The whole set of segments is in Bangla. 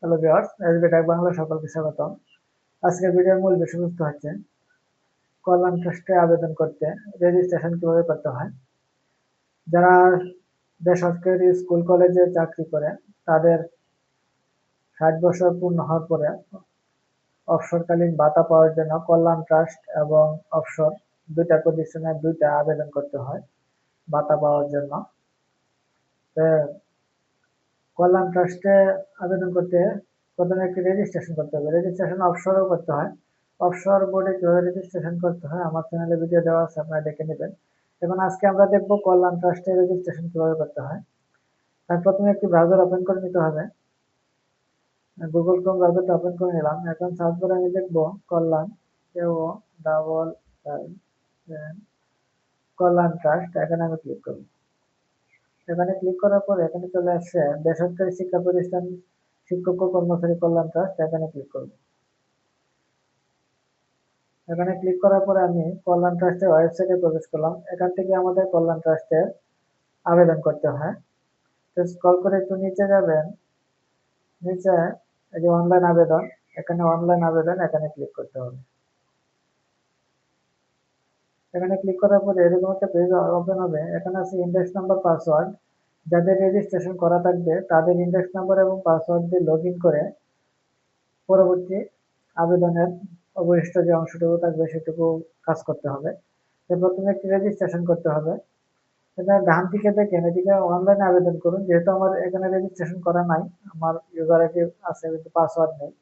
Hello viewers, SB tech Bangla সকলকে স্বাগতম। আজকের ভিডিওর মূল বিষয়বস্তু হচ্ছে কল্যাণ ট্রাস্টে আবেদন করতে রেজিস্ট্রেশন কিভাবে করতে হয়। যারা বেসরকারি স্কুল কলেজে চাকরি করে তাদের 60 বছর পূর্ণ হওয়ার পরে অবসরকালীন ভাতা পাওয়ার জন্য কল্যাণ ট্রাস্ট এবং অবসর দুইটা প্রতিষ্ঠানে দুইটা আবেদন করতে হয় ভাতা পাওয়ার জন্য। তো কল্যাণ ট্রাস্টে আবেদন করতে প্রথমে একটি রেজিস্ট্রেশন করতে হবে। রেজিস্ট্রেশন অবসরও করতে হয়। অবসর বোর্ডে কিভাবে রেজিস্ট্রেশন করতে হয় আমার চ্যানেলে ভিডিও দেওয়া আছে, আপনারা দেখে নেবেন। এখন আজকে আমরা দেখব কল্যাণ ট্রাস্টে রেজিস্ট্রেশন কিভাবে করতে হয়। তার প্রথমে একটি ব্রাউজার ওপেন করে নিতে হবে। গুগল ক্রোম ব্রাউজারটা ওপেন করে নিলাম। এখন সার্চ করে আমি দেখব কল্যাণ কল্যাণ ট্রাস্ট। এখানে আমি ক্লিক করব। এখানে ক্লিক করার পরে এখানে চলে আসছে বেসরকারি শিক্ষা প্রতিষ্ঠান শিক্ষক ও কর্মচারী কল্যাণ ট্রাস্ট। এখানে ক্লিক করব। এখানে ক্লিক করার পরে আমি কল্যাণ ট্রাস্টের ওয়েবসাইটে প্রবেশ করলাম। এখান থেকে আমাদের কল্যাণ ট্রাস্টে আবেদন করতে হয়। তো স্ক্রল করে একটু নিচে যাবেন। নিচে এই যে অনলাইন আবেদন, এখানে অনলাইন আবেদন এখানে ক্লিক করতে হবে। এখানে ক্লিক করার পরে এরকম একটা পেজ ওপেন হবে। এখানে আছে ইন্ডেক্স নাম্বার, পাসওয়ার্ড। যাদের রেজিস্ট্রেশন করা থাকবে তাদের ইন্ডেক্স নাম্বার এবং পাসওয়ার্ড দিয়ে লগ ইন করে পরবর্তী আবেদনের অবশিষ্ট যে অংশটুকু থাকবে সেটুকু কাজ করতে হবে। তো প্রথমে একটি রেজিস্ট্রেশন করতে হবে। এটা ডান দিকে দেখেন, এদিকে অনলাইনে আবেদন করুন। যেহেতু আমার এখানে রেজিস্ট্রেশন করা নাই, আমার ইউজার আইডি আছে কিন্তু পাসওয়ার্ড নেই,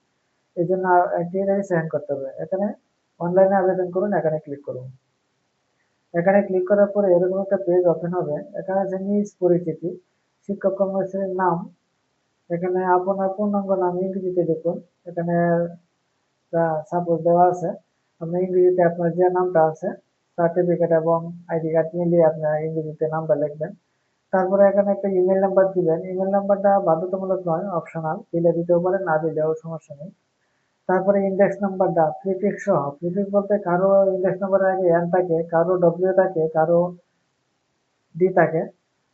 এই জন্য একটি রেজিস্ট্রেশন করতে হবে। এখানে অনলাইনে আবেদন করুন, এখানে ক্লিক করুন। এখানে ক্লিক করার পরে এরকম একটা পেজ ওপেন হবে। এখানে আছে নিজ পরিচিতি, শিক্ষক কর্মচারীর নাম। এখানে আপনার পূর্ণাঙ্গ নাম ইংরেজিতে দেখুন। এখানে সাপোজ দেওয়া আছে, আপনি ইংরেজিতে আপনার যে নামটা আছে সার্টিফিকেট এবং আইডি কার্ড মিলিয়ে আপনার ইংরেজিতে নামটা লিখবেন। তারপরে এখানে একটা ইমেল নাম্বার দিবেন। ইমেল নাম্বারটা বাধ্যতামূলক নয়, অপশনাল, দিলে দিতেও পারেন, না দিলেও সমস্যা নেই। তারপরে ইন্ডেক্স নাম্বারটা প্রিফিক্স সহ, প্রিফিক্স বলতে কারো ইন্ডেক্স নাম্বারের আগে এন থাকে, কারো ডব্লিউ থাকে, কারো ডি থাকে।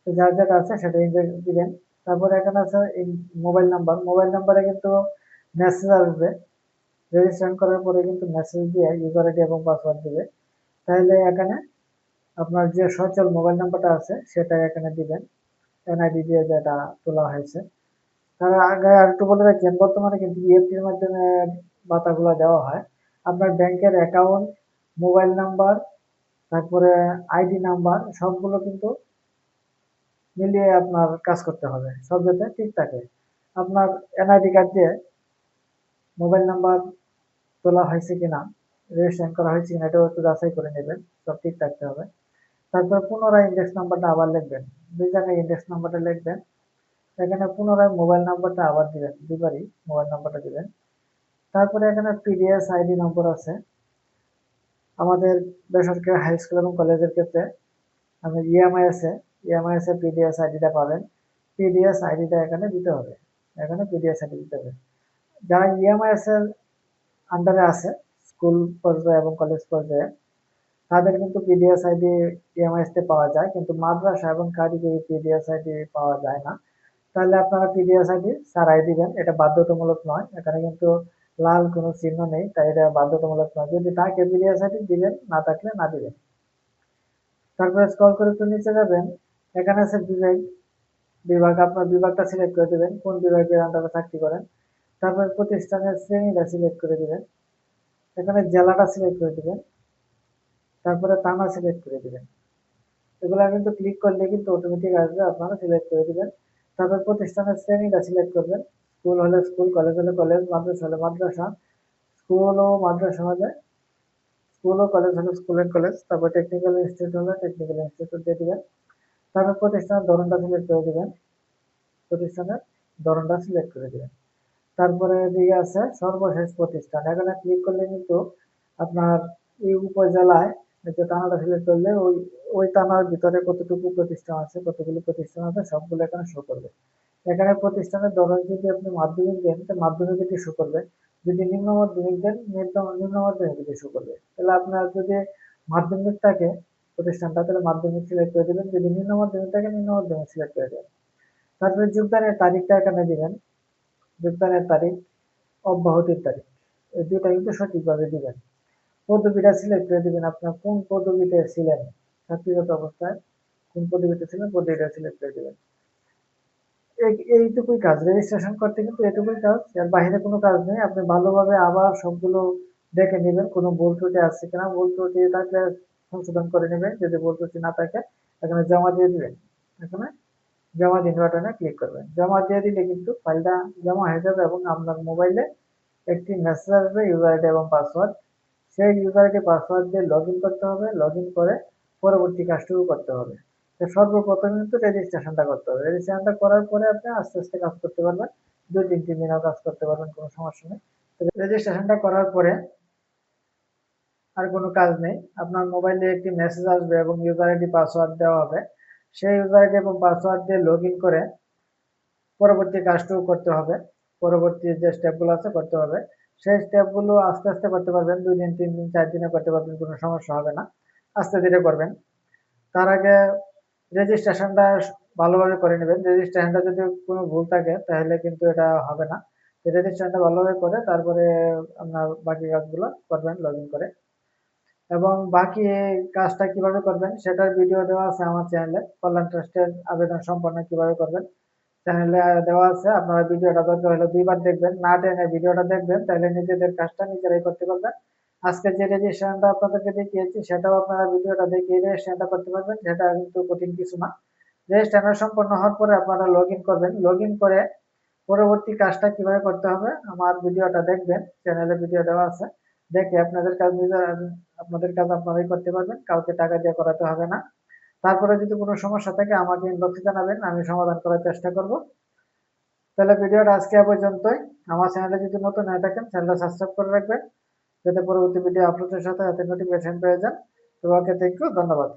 তো যার যেটা আছে সেটা ইন্ডেক্স দিবেন। তারপরে এখানে আছে মোবাইল নাম্বার। মোবাইল নাম্বারে কিন্তু মেসেজ আসবে, রেজিস্ট্রেশন করার পরে কিন্তু মেসেজ দিয়ে ইউজার আইডি এবং পাসওয়ার্ড দিবে। তাহলে এখানে আপনার যে সচল মোবাইল নাম্বারটা আছে সেটা এখানে দিবেন, এনআইডি দিয়ে যেটা তোলা হয়েছে। তার আগে আরেকটু বলে রাখেন, বর্তমানে কিন্তু ইএফটির মাধ্যমে ভাতাগুলো দেওয়া হয়। আপনার ব্যাংকের অ্যাকাউন্ট, মোবাইল নাম্বার, তারপরে আইডি নাম্বার সবগুলো কিন্তু মিলিয়ে আপনার কাজ করতে হবে, সব যাতে ঠিক থাকে। আপনার এনআইডি কার্ড দিয়ে মোবাইল নাম্বার তোলা হয়েছে কিনা, রেজিস্ট্রেশন করা হয়েছে কিনা এটাও একটু যাচাই করে নেবেন, সব ঠিক থাকতে হবে। তারপর পুনরায় ইন্ডেক্স নাম্বারটা আবার লিখবেন, দুই জায়গায় ইন্ডেক্স নাম্বারটা লিখবেন। এখানে পুনরায় মোবাইল নাম্বারটা আবার দিবেন, দুইবারই মোবাইল নাম্বারটা দিবেন। তারপরে এখানে পিডিএস আইডি নম্বর আছে। আমাদের বেসরকারি হাই স্কুল এবং কলেজের ক্ষেত্রে আমি ইএমআইএস এর পিডিএস আইডিটা পাবেন। পিডিএস আইডিটা এখানে দিতে হবে, এখানে পিডিএস আইডি দিতে হবে। যারা ইএমআইএস এর আন্ডারে আছে স্কুল পর্যায়ে এবং কলেজ পর্যায়ে, তাদের কিন্তু পিডিএস আইডি ইএমআইএস তে পাওয়া যায়, কিন্তু মাদ্রাসা এবং কারিগরি পিডিএস আইডি পাওয়া যায় না। তাহলে আপনারা পিডিএস আইডি ছাড়াই দিবেন, এটা বাধ্যতামূলক নয়। এখানে কিন্তু লাল কোনো চিহ্ন নেই, তাই এটা বাধ্যতামূলক নয়। যদি থাকে পিডিএস আইডি দিবেন, না থাকলে না দিবেন। তারপরে স্ক্রল করে একটু নিচে যাবেন। এখানে আছে বিভাগ। আপনার বিভাগটা সিলেক্ট করে দিবেন, কোন বিভাগের আন্ডারে চাকরি করেন। তারপরে প্রতিষ্ঠানের শ্রেণীটা সিলেক্ট করে দিবেন। এখানে জেলাটা সিলেক্ট করে দিবেন। তারপরে থানা সিলেক্ট করে দিবেন। এগুলা কিন্তু ক্লিক করলে কিন্তু অটোমেটিক আসবে, আপনারা সিলেক্ট করে দিবেন। তারপর প্রতিষ্ঠানের শ্রেণীটা সিলেক্ট করবেন। স্কুল হলে স্কুল, কলেজ হলে কলেজ, মাদ্রাসা হলে মাদ্রাসা। স্কুল ও মাদ্রাসা হলে স্কুল ও কলেজ হলে স্কুল এন্ড কলেজ। তারপর টেকনিক্যাল ইনস্টিটিউট হলে টেকনিক্যাল ইনস্টিটিউট দিয়ে দিবেন। তারপর প্রতিষ্ঠানের ধরনটা সিলেক্ট করে দিবেন, প্রতিষ্ঠানের ধরনটা সিলেক্ট করে দিবেন। তারপরে এদিকে আছে সর্বশেষ প্রতিষ্ঠান। এখানে ক্লিক করলে কিন্তু আপনার এই উপজেলায় যে থানাটা সিলেক্ট করলে ওই ওই থানার ভিতরে কতটুকু প্রতিষ্ঠান আছে, কতগুলো প্রতিষ্ঠান আছে সবগুলো এখানে শো করবে। এখানে প্রতিষ্ঠানের ধরন যদি আপনি মাধ্যমিক দেন তো মাধ্যমিক এটি শো করবে, যদি নিম্ন মাধ্যমিক দেন নিম্ন মাধ্যমিক এটি শো করবে। তাহলে আপনার যদি মাধ্যমিক থাকে প্রতিষ্ঠানটা, তাহলে মাধ্যমিক সিলেক্ট করে দেবেন, যদি নিম্ন মাধ্যমিক থাকে নিম্ন মাধ্যমিক সিলেক্ট করে দেবেন। তারপরে যোগদানের তারিখটা এখানে দিবেন। যোগদানের তারিখ, অব্যাহতির তারিখ, এই দুইটা কিন্তু সঠিকভাবে দিবেন। পদবিটা সিলেক্ট করে দিবেন, আপনার কোন পদবিতে ছিলেন, ছাত্রীগত অবস্থায় কোন পদবিতে ছিলেন পদবিটা সিলেক্ট করে দিবেন। এইটুকুই কাজ, রেজিস্ট্রেশন করতে কিন্তু এটুকুই কাজ, এর বাইরে কোনো কাজ নেই। আপনি ভালোভাবে আবার সবগুলো দেখে নেবেন কোনো ভুল ত্রুটি আছে কিনা, ভুল ত্রুটি থাকলে সংশোধন করে নেবেন, যদি ভুল ত্রুটি না থাকে এখানে জমা দিয়ে দিবেন। এখানে জমা দিন বাটনে ক্লিক করবেন, জমা দিয়ে দিলে কিন্তু ফাইলটা জমা হয়ে যাবে এবং আপনার মোবাইলে একটি মেসেজ আসবে ইউজার আইডি এবং পাসওয়ার্ড। সেই ইউজার আইডি পাসওয়ার্ড দিয়ে লগ ইন করতে হবে, লগ ইন করে পরবর্তী কাজটুকু করতে হবে। তো সর্বপ্রথম কিন্তু রেজিস্ট্রেশনটা করতে হবে, রেজিস্ট্রেশনটা করার পরে আপনি আস্তে আস্তে কাজ করতে পারবেন, 2-3 দিনেও কাজ করতে পারবেন, কোনো সমস্যা নেই। রেজিস্ট্রেশনটা করার পরে আর কোনো কাজ নেই, আপনার মোবাইলে একটি মেসেজ আসবে এবং ইউজার আইডি পাসওয়ার্ড দেওয়া হবে। সেই ইউজার আইডি এবং পাসওয়ার্ড দিয়ে লগ ইন করে পরবর্তী কাজটুকু করতে হবে, পরবর্তী যে স্টেপগুলো আছে করতে হবে। সেই স্টেপগুলো আস্তে আস্তে করতে পারবেন, 2 দিন 3 দিন 4 দিনে করতে পারবেন, কোনো সমস্যা হবে না, আস্তে ধীরে করবেন। তার আগে রেজিস্ট্রেশনটা ভালোভাবে করে নেবেন, রেজিস্ট্রেশনটা যদি কোনো ভুল থাকে তাহলে কিন্তু এটা হবে না। রেজিস্ট্রেশনটা ভালোভাবে করে তারপরে আপনার বাকি কাজগুলো করবেন লগ ইন করে। এবং বাকি এই কাজটা কিভাবে করবেন সেটার ভিডিও দেওয়া আছে আমার চ্যানেলে, কল্যাণ ট্রাস্টের আবেদন সম্পন্ন কিভাবে করবেন চ্যানেলে দেওয়া আছে। আপনারা ভিডিওটা দরকার হলে 2 বার দেখবেন, না টেনে ভিডিওটা দেখবেন, তাহলে নিজেদের কাজটা নিজেরাই করতে পারবেন। আজকে যে রেজিস্ট্রেশনটা আপনাদেরকে দেখিয়েছি সেটাও আপনারা ভিডিওটা দেখে রেজিস্ট্রেশনটা করতে পারবেন, সেটা কিন্তু কঠিন কিছু না। রেজিস্ট্রেশন সম্পন্ন হওয়ার পরে আপনারা লগ ইন করবেন, লগ ইন করে পরবর্তী কাজটা কিভাবে করতে হবে আমার ভিডিওটা দেখবেন, চ্যানেলে ভিডিও দেওয়া আছে, দেখে আপনাদের কাজ আপনাদের কাজ আপনারাই করতে পারবেন, কাউকে টাকা দিয়ে করাতে হবে না। তারপরে যদি কোনো সমস্যা থাকে আমাকে ইনবক্সে জানাবেন, আমি সমাধান করার চেষ্টা করব। তাহলে ভিডিওটা আজকে এ পর্যন্তই। আমার চ্যানেলে যদি নতুন হয়ে থাকেন চ্যানেলটা সাবস্ক্রাইব করে রাখবেন, যাতে পরবর্তী ভিডিও আপলোডের সাথে সাথে নোটিফিকেশন পেয়ে যান। তো ওকে, থ্যাংক ইউ, ধন্যবাদ।